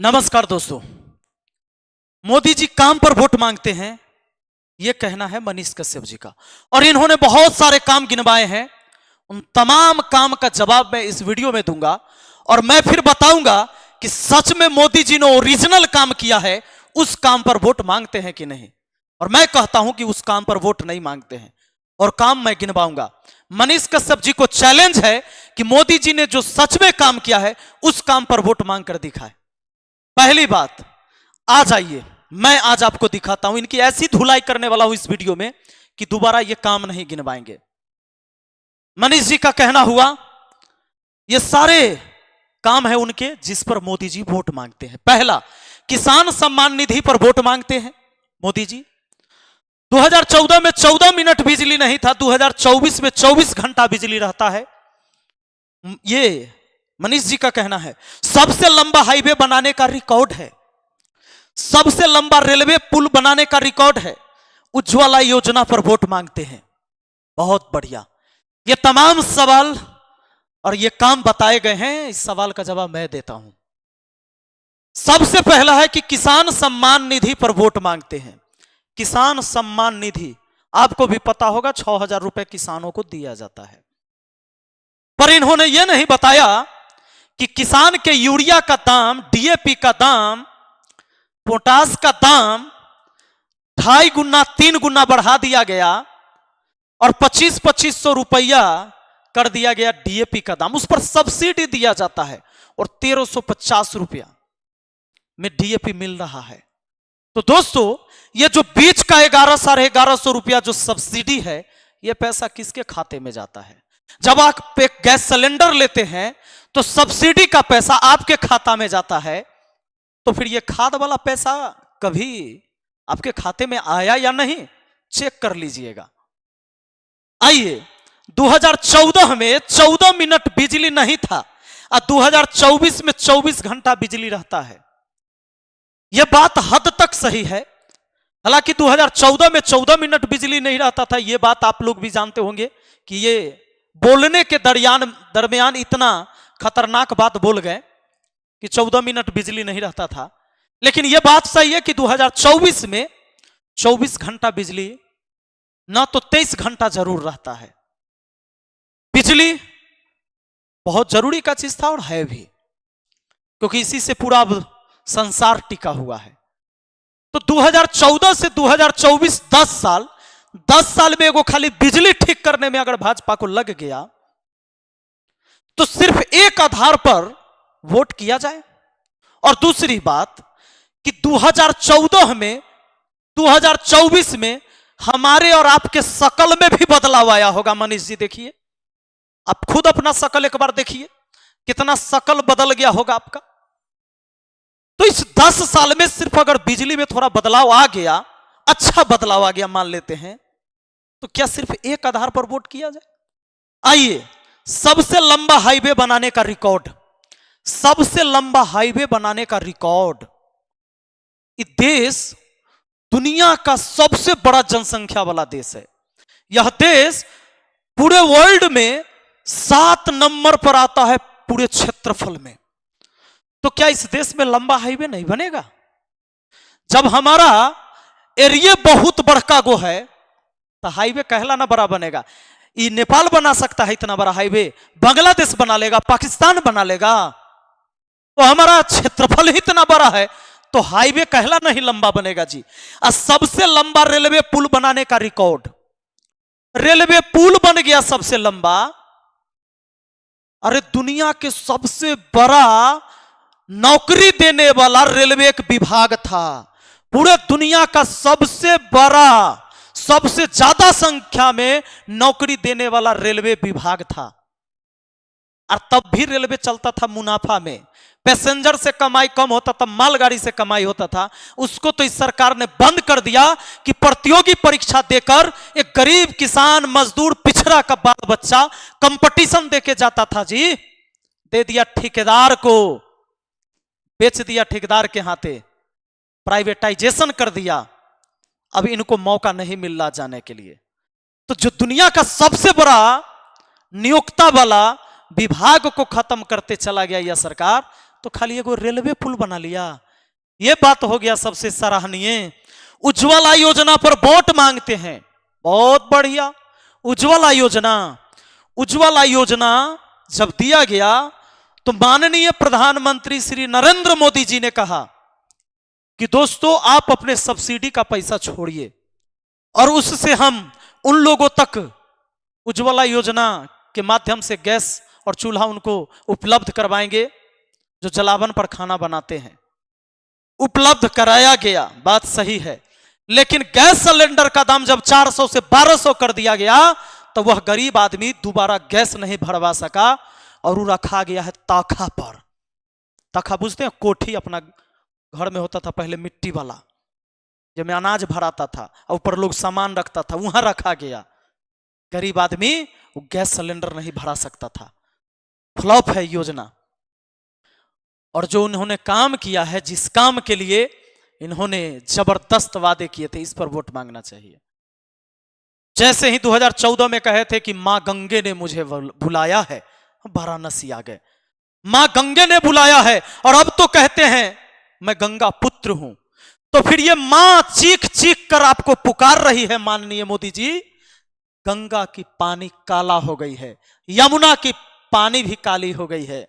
नमस्कार दोस्तों। मोदी जी काम पर वोट मांगते हैं, यह कहना है मनीष कश्यप जी का। और इन्होंने बहुत सारे काम गिनवाए हैं। उन तमाम काम का जवाब मैं इस वीडियो में दूंगा और मैं फिर बताऊंगा कि सच में मोदी जी ने ओरिजिनल काम किया है, उस काम पर वोट मांगते हैं कि नहीं। और मैं कहता हूं कि उस काम पर वोट नहीं मांगते हैं और काम मैं गिनवाऊंगा। मनीष कश्यप जी को चैलेंज है कि मोदी जी ने जो सच में काम किया है उस काम पर वोट मांग कर दिखाए। पहली बात, आ जाइए, मैं आज आपको दिखाता हूं। इनकी ऐसी धुलाई करने वाला हूं इस वीडियो में कि दोबारा ये काम नहीं गिनवाएंगे। मनीष जी का कहना हुआ, ये सारे काम है उनके जिस पर मोदी जी वोट मांगते हैं। पहला, किसान सम्मान निधि पर वोट मांगते हैं मोदी जी। 2014 में 14 मिनट बिजली नहीं था, 2024 में 24 घंटा बिजली रहता है। ये मनीष जी का कहना है। सबसे लंबा हाईवे बनाने का रिकॉर्ड है, सबसे लंबा रेलवे पुल बनाने का रिकॉर्ड है। उज्ज्वला योजना पर वोट मांगते हैं। बहुत बढ़िया। ये तमाम सवाल और ये काम बताए गए हैं, इस सवाल का जवाब मैं देता हूं। सबसे पहला है कि किसान सम्मान निधि पर वोट मांगते हैं। किसान सम्मान निधि आपको भी पता होगा, 6,000 रुपए किसानों को दिया जाता है। पर इन्होंने यह नहीं बताया कि किसान के यूरिया का दाम, डीएपी का दाम, पोटास का दाम 2.5 गुना 3 गुना बढ़ा दिया गया और 2500 रुपया कर दिया गया डीएपी का दाम। उस पर सब्सिडी दिया जाता है और 1350 रुपया में डीएपी मिल रहा है। तो दोस्तों, ये जो बीच का 11,500 रुपया जो सब्सिडी है, ये पैसा किसके खाते में जाता है? जब आप एक गैस सिलेंडर लेते हैं तो सब्सिडी का पैसा आपके खाता में जाता है, तो फिर ये खाद वाला पैसा कभी आपके खाते में आया या नहीं, चेक कर लीजिएगा। आइए, 2014 में 14 मिनट बिजली नहीं था और 2024 में 24 घंटा बिजली रहता है। यह बात हद तक सही है। हालांकि 2014 में 14 मिनट बिजली नहीं रहता था, यह बात आप लोग भी जानते होंगे कि ये बोलने के दरमियान इतना खतरनाक बात बोल गए कि 14 मिनट बिजली नहीं रहता था। लेकिन यह बात सही है कि 2024 में 24 घंटा बिजली ना तो 23 घंटा जरूर रहता है। बिजली बहुत जरूरी का चीज था और है भी, क्योंकि इसी से पूरा संसार टिका हुआ है। तो 2014 से 2024 10 साल में एगो खाली बिजली ठीक करने में अगर भाजपा को लग गया तो सिर्फ एक आधार पर वोट किया जाए। और दूसरी बात कि 2014 में 2024 में हमारे और आपके शकल में भी बदलाव आया होगा। मनीष जी देखिए, आप खुद अपना शकल एक बार देखिए, कितना शकल बदल गया होगा आपका। तो इस 10 साल में सिर्फ अगर बिजली में थोड़ा बदलाव आ गया, अच्छा बदलाव आ गया मान लेते हैं, तो क्या सिर्फ एक आधार पर वोट किया जाए? आइए, सबसे लंबा हाईवे बनाने का रिकॉर्ड, सबसे लंबा हाईवे बनाने का रिकॉर्ड। ये देश दुनिया का सबसे बड़ा जनसंख्या वाला देश है। यह देश पूरे वर्ल्ड में 7 नंबर पर आता है पूरे क्षेत्रफल में। तो क्या इस देश में लंबा हाईवे नहीं बनेगा? जब हमारा एरिया बहुत बड़का गो है तो हाईवे कहला ना बड़ा बनेगा। ये नेपाल बना सकता है इतना बड़ा हाईवे, बांग्लादेश बना लेगा, पाकिस्तान बना लेगा। तो हमारा क्षेत्रफल ही इतना बड़ा है तो हाईवे कहला नहीं लंबा बनेगा जी। और सबसे लंबा रेलवे पुल बनाने का रिकॉर्ड, रेलवे पुल बन गया सबसे लंबा। अरे दुनिया के सबसे बड़ा नौकरी देने वाला रेलवे एक विभाग था। पूरे दुनिया का सबसे बड़ा, सबसे ज्यादा संख्या में नौकरी देने वाला रेलवे विभाग था। और तब भी रेलवे चलता था मुनाफा में। पैसेंजर से कमाई कम होता था, मालगाड़ी से कमाई होता था। उसको तो इस सरकार ने बंद कर दिया कि प्रतियोगी परीक्षा देकर एक गरीब किसान, मजदूर, पिछड़ा का बाल बच्चा कंपटीशन देके जाता था जी। दे दिया ठेकेदार को, बेच दिया ठेकेदार के हाथे, प्राइवेटाइजेशन कर दिया। अब इनको मौका नहीं मिल रहा जाने के लिए। तो जो दुनिया का सबसे बड़ा नियोक्ता वाला विभाग को खत्म करते चला गया यह सरकार, तो खाली एगो रेलवे पुल बना लिया। ये बात हो गया सबसे सराहनीय। उज्ज्वला योजना पर वोट मांगते हैं, बहुत बढ़िया। उज्ज्वला योजना, उज्ज्वला योजना जब दिया गया तो माननीय प्रधानमंत्री श्री नरेंद्र मोदी जी ने कहा कि दोस्तों आप अपने सब्सिडी का पैसा छोड़िए और उससे हम उन लोगों तक उज्ज्वला योजना के माध्यम से गैस और चूल्हा उनको उपलब्ध करवाएंगे जो जलावन पर खाना बनाते हैं। उपलब्ध कराया गया, बात सही है, लेकिन गैस सिलेंडर का दाम जब 400 से 1200 कर दिया गया तो वह गरीब आदमी दोबारा गैस नहीं भरवा सका और वो रखा गया है ताखा पर। ताखा बुझते हैं, कोठी अपना घर में होता था पहले मिट्टी वाला, जिसमें अनाज भराता था और ऊपर लोग सामान रखता था, वहां रखा गया। गरीब आदमी वो गैस सिलेंडर नहीं भरा सकता था। फ्लॉप है योजना। और जो उन्होंने काम किया है, जिस काम के लिए इन्होंने जबरदस्त वादे किए थे, इस पर वोट मांगना चाहिए। जैसे ही 2014 में कहे थे कि मां गंगे ने मुझे बुलाया है, वाराणसी आ गए, मां गंगे ने बुलाया है, और अब तो कहते हैं मैं गंगा पुत्र हूं। तो फिर ये मां चीख चीख कर आपको पुकार रही है माननीय मोदी जी, गंगा की पानी काला हो गई है, यमुना की पानी भी काली हो गई है।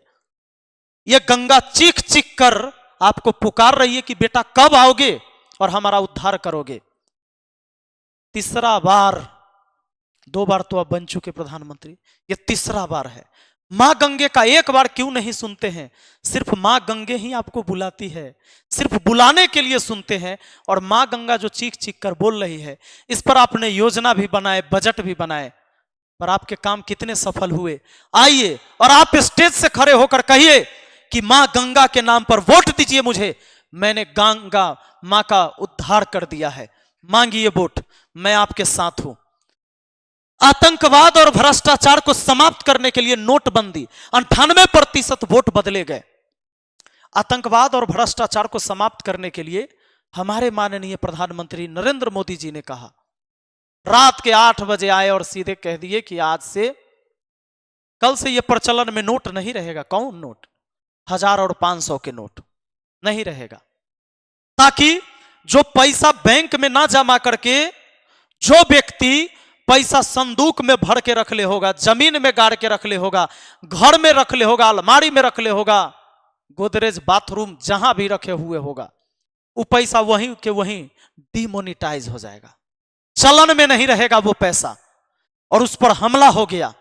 ये गंगा चीख चीख कर आपको पुकार रही है कि बेटा कब आओगे और हमारा उद्धार करोगे। तीसरा बार, 2 बार तो आप बन चुके प्रधानमंत्री, ये तीसरा बार है। मां गंगे का एक बार क्यों नहीं सुनते हैं? सिर्फ मां गंगे ही आपको बुलाती है, सिर्फ बुलाने के लिए सुनते हैं। और मां गंगा जो चीख चीख कर बोल रही है, इस पर आपने योजना भी बनाए, बजट भी बनाए, पर आपके काम कितने सफल हुए? आइए और आप स्टेज से खड़े होकर कहिए कि मां गंगा के नाम पर वोट दीजिए मुझे, मैंने गंगा मां का उद्धार कर दिया है, मांगिए वोट, मैं आपके साथ हूं। आतंकवाद और भ्रष्टाचार को समाप्त करने के लिए नोटबंदी, 98% वोट बदले गए। आतंकवाद और भ्रष्टाचार को समाप्त करने के लिए हमारे माननीय प्रधानमंत्री नरेंद्र मोदी जी ने कहा, रात के 8 बजे आए और सीधे कह दिए कि आज से, कल से यह प्रचलन में नोट नहीं रहेगा। कौन नोट? 1000 और 500 के नोट नहीं रहेगा, ताकि जो पैसा बैंक में ना जमा करके जो व्यक्ति पैसा संदूक में भर के रख ले होगा, जमीन में गाड़ के रख ले होगा, घर में रख ले होगा, अलमारी में रख ले होगा, गोदरेज बाथरूम जहां भी रखे हुए होगा, वो पैसा वहीं के वहीं डिमोनिटाइज हो जाएगा, चलन में नहीं रहेगा वो पैसा। और उस पर हमला हो गया।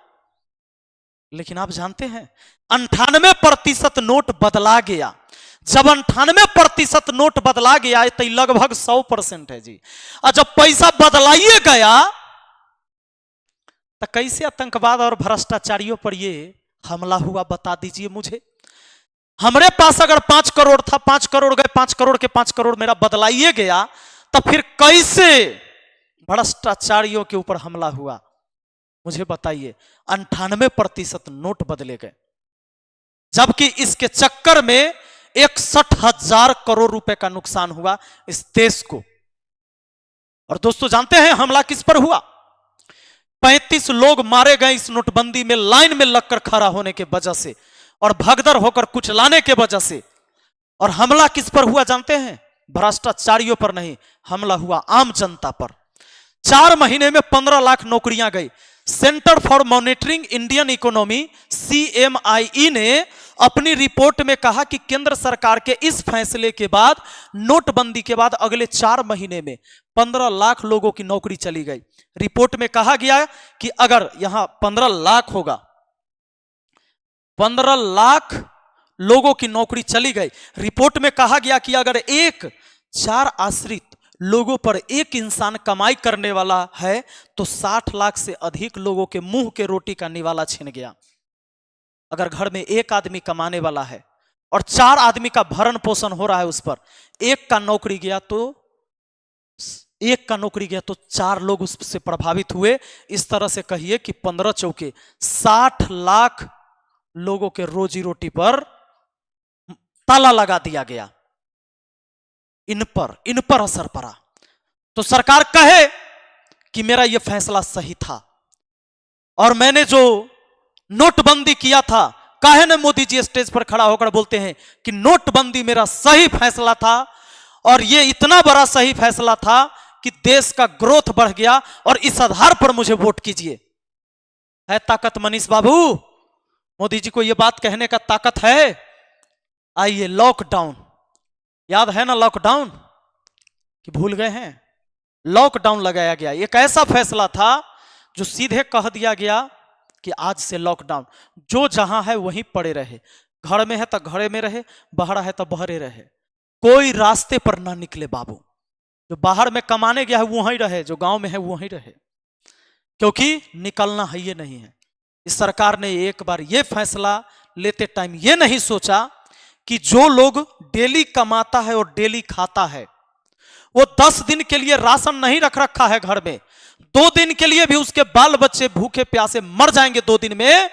लेकिन आप जानते हैं 98% नोट बदला गया। जब 98% नोट बदला गया तो लगभग 100% है जी। और जब पैसा बदलाइए गया तो कैसे आतंकवाद और भ्रष्टाचारियों पर ये हमला हुआ, बता दीजिए मुझे। हमारे पास अगर 5 करोड़ था, 5 करोड़ गए, 5 करोड़ के 5 करोड़ मेरा बदलाइए गया, तो फिर कैसे भ्रष्टाचारियों के ऊपर हमला हुआ? मुझे बताइए। 98% नोट बदले गए, जबकि इसके चक्कर में 61,000 करोड़ रुपए का नुकसान हुआ इस देश को। और दोस्तों जानते हैं हमला किस पर हुआ? 35 लोग मारे गए इस नोटबंदी में लाइन में लगकर खड़ा होने के वजह से और भगदड़ होकर कुछ लाने के वजह से। और हमला किस पर हुआ जानते हैं? भ्रष्टाचारियों पर नहीं, हमला हुआ आम जनता पर। 4 महीने में 15 लाख नौकरियां गई। Centre for monitoring Indian economy CMIE ने अपनी रिपोर्ट में कहा कि केंद्र सरकार के इस फैसले के बाद, नोटबंदी के बाद अगले 4 महीने में 15 लाख लोगों की नौकरी चली गई। रिपोर्ट में कहा गया कि अगर यहां 15 लाख होगा, 15 लाख लोगों की नौकरी चली गई। रिपोर्ट में कहा गया कि अगर 4 आश्रित लोगों पर एक इंसान कमाई करने वाला है तो 60 लाख से अधिक लोगों के मुंह के रोटी का निवाला छिन गया। अगर घर में एक आदमी कमाने वाला है और 4 आदमी का भरण पोषण हो रहा है उस पर, एक का नौकरी गया तो 4 लोग उससे प्रभावित हुए। इस तरह से कहिए कि 15 चौके 60 लाख लोगों के रोजी रोटी पर ताला लगा दिया गया। इन पर असर पड़ा। तो सरकार कहे कि मेरा यह फैसला सही था और मैंने जो नोटबंदी किया था काहे न मोदी जी स्टेज पर खड़ा होकर बोलते हैं कि नोटबंदी मेरा सही फैसला था और ये इतना बड़ा सही फैसला था कि देश का ग्रोथ बढ़ गया और इस आधार पर मुझे वोट कीजिए। है ताकत मनीष बाबू? मोदी जी को यह बात कहने का ताकत है? आइए, लॉकडाउन याद है ना? लॉकडाउन कि भूल गए हैं? लॉकडाउन लगाया गया। एक ऐसा फैसला था जो सीधे कह दिया गया कि आज से लॉकडाउन, जो जहां है वहीं पड़े रहे, घर में है तो घरे में रहे, बाहर है तो बहरे रहे, कोई रास्ते पर ना निकले बाबू। जो बाहर में कमाने गया है वहीं रहे, जो गांव में है वहीं रहे, क्योंकि निकलना है ये नहीं है। इस सरकार ने एक बार ये फैसला लेते टाइम ये नहीं सोचा कि जो लोग डेली कमाता है और डेली खाता है, वो 10 दिन के लिए राशन नहीं रख रखा है घर में, 2 दिन के लिए भी उसके बाल बच्चे भूखे प्यासे मर जाएंगे 2 दिन में,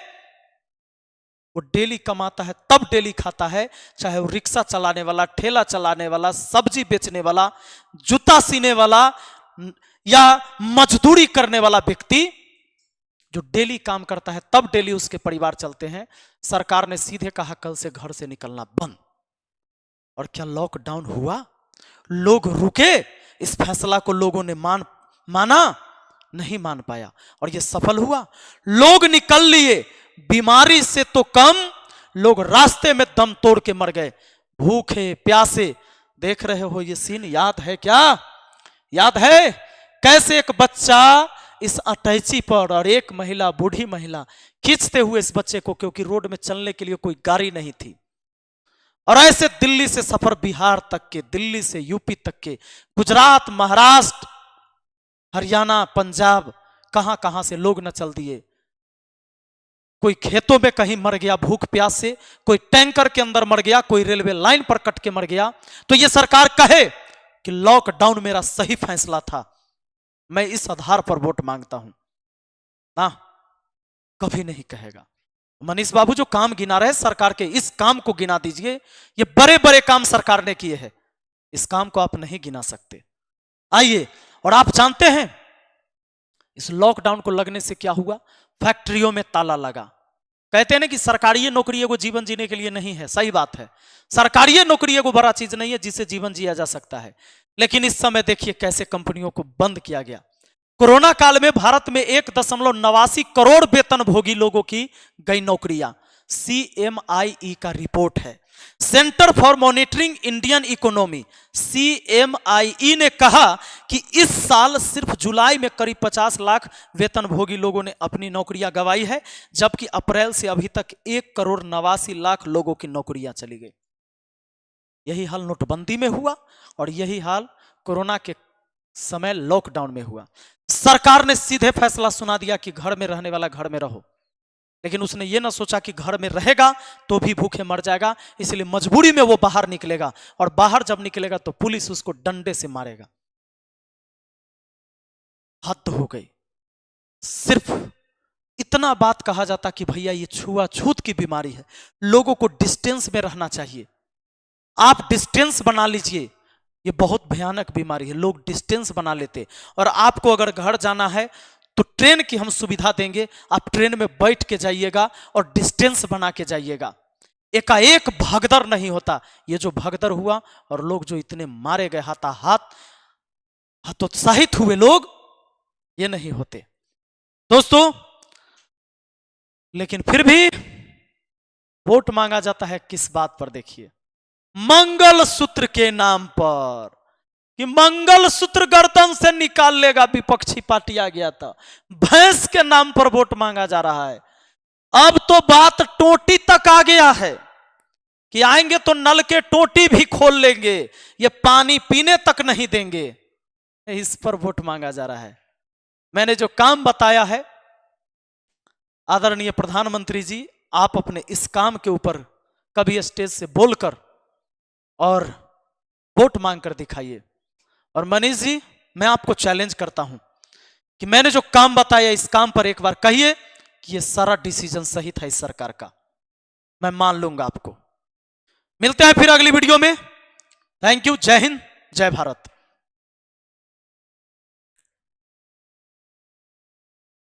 वो डेली कमाता है तब डेली खाता है। चाहे वो रिक्शा चलाने वाला, ठेला चलाने वाला, सब्जी बेचने वाला, जूता सीने वाला या मजदूरी करने वाला व्यक्ति, जो डेली काम करता है तब डेली उसके परिवार चलते हैं। सरकार ने सीधे कहा कल से घर से निकलना बंद। और क्या लॉकडाउन हुआ? लोग रुके? इस फैसला को लोगों ने माना? नहीं मान पाया और यह सफल हुआ। लोग निकल लिए, बीमारी से तो कम लोग रास्ते में दम तोड़ के मर गए, भूखे प्यासे। देख रहे हो ये सीन, याद है क्या? याद है कैसे एक बच्चा इस अटैची पर और एक महिला, बूढ़ी महिला खींचते हुए इस बच्चे को, क्योंकि रोड में चलने के लिए कोई गाड़ी नहीं थी, और ऐसे दिल्ली से सफर बिहार तक के, दिल्ली से यूपी तक के, गुजरात, महाराष्ट्र, हरियाणा, पंजाब, कहां कहां से लोग न चल दिए। कोई खेतों में कहीं मर गया भूख प्यास से, कोई टैंकर के अंदर मर गया, कोई रेलवे लाइन पर कट के मर गया। तो यह सरकार कहे कि लॉकडाउन मेरा सही फैसला था, मैं इस आधार पर वोट मांगता हूं ना, कभी नहीं कहेगा। मनीष बाबू जो काम गिना रहे सरकार के, इस काम को गिना दीजिए। ये बड़े बड़े काम सरकार ने किए हैं, इस काम को आप नहीं गिना सकते। आइए, और आप जानते हैं इस लॉकडाउन को लगने से क्या हुआ? फैक्ट्रियों में ताला लगा। कहते हैं ना कि सरकारी नौकरी को जीवन जीने के लिए नहीं है, सही बात है, सरकारी नौकरी को बड़ा चीज नहीं है जिससे जीवन जिया जा सकता है। लेकिन इस समय देखिए कैसे कंपनियों को बंद किया गया। कोरोना काल में भारत में 1.89 करोड़ वेतनभोगी लोगों की गई नौकरियां, CMIE का रिपोर्ट है। Centre for monitoring Indian economy, CMIE ने कहा कि इस साल सिर्फ जुलाई में करीब 50 लाख वेतनभोगी लोगों ने अपनी नौकरियां गंवाई है, जबकि अप्रैल से अभी तक 1,89,00,000 लोगों की नौकरियां चली गई। यही हाल नोटबंदी में हुआ और यही हाल कोरोना के समय लॉकडाउन में हुआ। सरकार ने सीधे फैसला सुना दिया कि घर में रहने वाला घर में रहो, लेकिन उसने ये ना सोचा कि घर में रहेगा तो भी भूखे मर जाएगा, इसलिए मजबूरी में वो बाहर निकलेगा, और बाहर जब निकलेगा तो पुलिस उसको डंडे से मारेगा। हद हो गई। सिर्फ इतना बात कहा जाता कि भैया ये छुआछूत की बीमारी है, लोगों को डिस्टेंस में रहना चाहिए, आप डिस्टेंस बना लीजिए, ये बहुत भयानक बीमारी है। लोग डिस्टेंस बना लेते, और आपको अगर घर जाना है तो ट्रेन की हम सुविधा देंगे, आप ट्रेन में बैठ के जाइएगा और डिस्टेंस बना के जाइएगा। एकाएक भगदड़ नहीं होता। ये जो भगदड़ हुआ और लोग जो इतने मारे गए, हाथाहाथ हतोत्साहित हुए लोग, ये नहीं होते दोस्तों। लेकिन फिर भी वोट मांगा जाता है किस बात पर? देखिए, मंगल सूत्र के नाम पर, कि मंगल सूत्र गर्दन से निकाल लेगा विपक्षी पार्टी आ गया था। भैंस के नाम पर वोट मांगा जा रहा है। अब तो बात टोटी तक आ गया है कि आएंगे तो नल के टोटी भी खोल लेंगे, ये पानी पीने तक नहीं देंगे। इस पर वोट मांगा जा रहा है। मैंने जो काम बताया है, आदरणीय प्रधानमंत्री जी, आप अपने इस काम के ऊपर कभी स्टेज से बोलकर और वोट मांग कर दिखाइए। और मनीष जी, मैं आपको चैलेंज करता हूं कि मैंने जो काम बताया इस काम पर एक बार कहिए कि ये सारा डिसीजन सही था इस सरकार का, मैं मान लूंगा आपको। मिलते हैं फिर अगली वीडियो में। Thank you. जय हिंद, जय भारत।